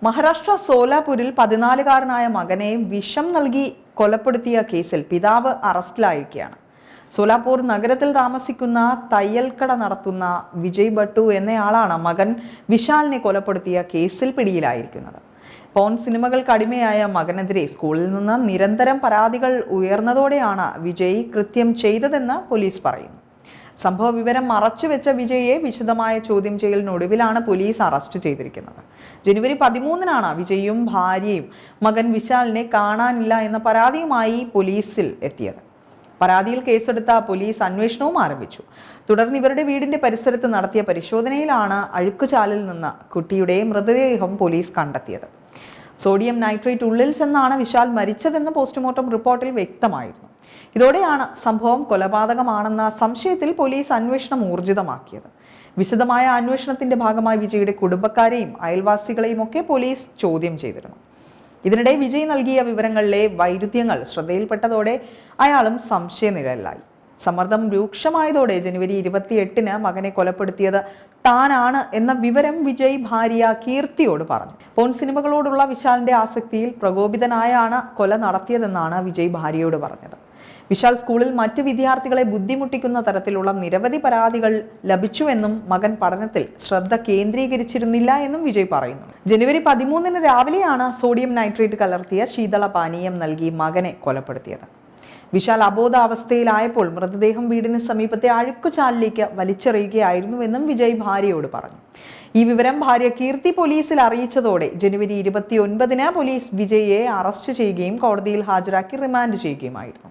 മഹാരാഷ്ട്ര സോലാപൂരിൽ 14-കാരനായ മകനെ വിഷം നൽകി കൊലപ്പെടുത്തിയ കേസിൽ പിതാവ് അറസ്റ്റിലായിരിക്കുകയാണ്. സോലാപൂർ നഗരത്തിൽ താമസിക്കുന്ന തയ്യൽക്കട നടത്തുന്ന വിജയ് ഭട്ടു എന്നയാളാണ് മകൻ വിശാലിനെ കൊലപ്പെടുത്തിയ കേസിൽ പിടിയിലായിരിക്കുന്നത്. പോൺ സിനിമകൾക്ക് അടിമയായ മകനെതിരെ സ്കൂളിൽ നിന്ന് നിരന്തരം പരാതികൾ ഉയർന്നതോടെയാണ് വിജയ് കൃത്യം ചെയ്തതെന്ന് പോലീസ് പറയുന്നു. സംഭവ വിവരം മറച്ചുവെച്ച വിജയെ വിശദമായ ചോദ്യം ചെയ്യലിനൊടുവിലാണ് പോലീസ് അറസ്റ്റ് ചെയ്തിരിക്കുന്നത്. ജനുവരി 13-നാണ് വിജയും ഭാര്യയും മകൻ വിശാലിനെ കാണാനില്ല എന്ന പരാതിയുമായി പോലീസിൽ എത്തിയത്. പരാതിയിൽ കേസെടുത്ത പോലീസ് അന്വേഷണവും ആരംഭിച്ചു. തുടർന്ന് ഇവരുടെ വീടിന്റെ പരിസരത്ത് നടത്തിയ പരിശോധനയിലാണ് അഴുക്കുചാലിൽ നിന്ന് കുട്ടിയുടെ മൃതദേഹം പോലീസ് കണ്ടെത്തിയത്. സോഡിയം നൈട്രേറ്റ് ഉള്ളിൽ ചെന്നാണ് വിശാൽ മരിച്ചതെന്ന് പോസ്റ്റ്മോർട്ടം റിപ്പോർട്ടിൽ വ്യക്തമായിരുന്നു. ഇതോടെയാണ് സംഭവം കൊലപാതകമാണെന്ന സംശയത്തിൽ പോലീസ് അന്വേഷണം ഊർജിതമാക്കിയത്. വിശദമായ അന്വേഷണത്തിന്റെ ഭാഗമായി വിജയുടെ കുടുംബക്കാരെയും അയൽവാസികളെയും ഒക്കെ പോലീസ് ചോദ്യം ചെയ്തിരുന്നു. ഇതിനിടെ വിജയ് നൽകിയ വിവരങ്ങളിലെ വൈരുദ്ധ്യങ്ങൾ ശ്രദ്ധയിൽപ്പെട്ടതോടെ അയാളും സംശയനിഴലിലായി. സമ്മർദ്ദം രൂക്ഷമായതോടെ ജനുവരി 28-ന് മകനെ കൊലപ്പെടുത്തിയത് താനാണ് എന്ന വിവരം വിജയ് ഭാര്യ കീർത്തിയോട് പറഞ്ഞു. പോൺ സിനിമകളോടുള്ള വിശാലിന്റെ ആസക്തിയിൽ പ്രകോപിതനായാണ് കൊല നടത്തിയതെന്നാണ് വിജയ് ഭാര്യയോട് പറഞ്ഞത്. വിശാൽ സ്കൂളിൽ മറ്റു വിദ്യാർത്ഥികളെ ബുദ്ധിമുട്ടിക്കുന്ന തരത്തിലുള്ള നിരവധി പരാതികൾ ലഭിച്ചുവെന്നും മകൻ പഠനത്തിൽ ശ്രദ്ധ കേന്ദ്രീകരിച്ചിരുന്നില്ല എന്നും വിജയ് പറയുന്നു. ജനുവരി 13-ന് രാവിലെയാണ് സോഡിയം നൈട്രേറ്റ് കലർത്തിയ ശീതള പാനീയം നൽകി മകനെ കൊലപ്പെടുത്തിയത്. വിശാൽ അബോധാവസ്ഥയിലായപ്പോൾ മൃതദേഹം വീടിന് സമീപത്തെ അഴുക്കുചാലിലേക്ക് വലിച്ചെറിയുകയായിരുന്നുവെന്നും വിജയ് ഭാര്യയോട് പറഞ്ഞു. ഈ വിവരം ഭാര്യ കീർത്തി പോലീസിൽ അറിയിച്ചതോടെ ജനുവരി 29-ന് പോലീസ് വിജയെ അറസ്റ്റ് ചെയ്യുകയും കോടതിയിൽ ഹാജരാക്കി റിമാൻഡ് ചെയ്യുകയുമായിരുന്നു.